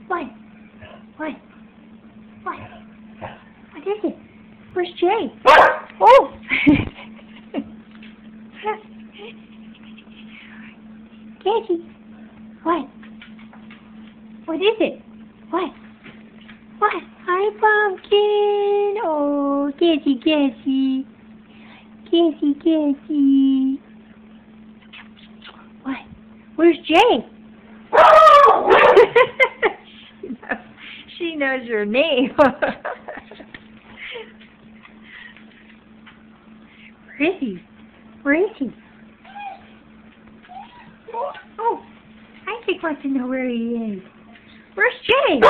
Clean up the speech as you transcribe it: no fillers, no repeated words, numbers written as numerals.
What? What? What? What is it? Where's Jay? Oh! Cassie. What? What is it? What? What? Hi, Pumpkin. Oh, Cassie, Cassie. Cassie, Cassie. What? Where's Jay? She knows your name. Where is he? Where is he? Oh, I think wants to know where he is. Where's Jay?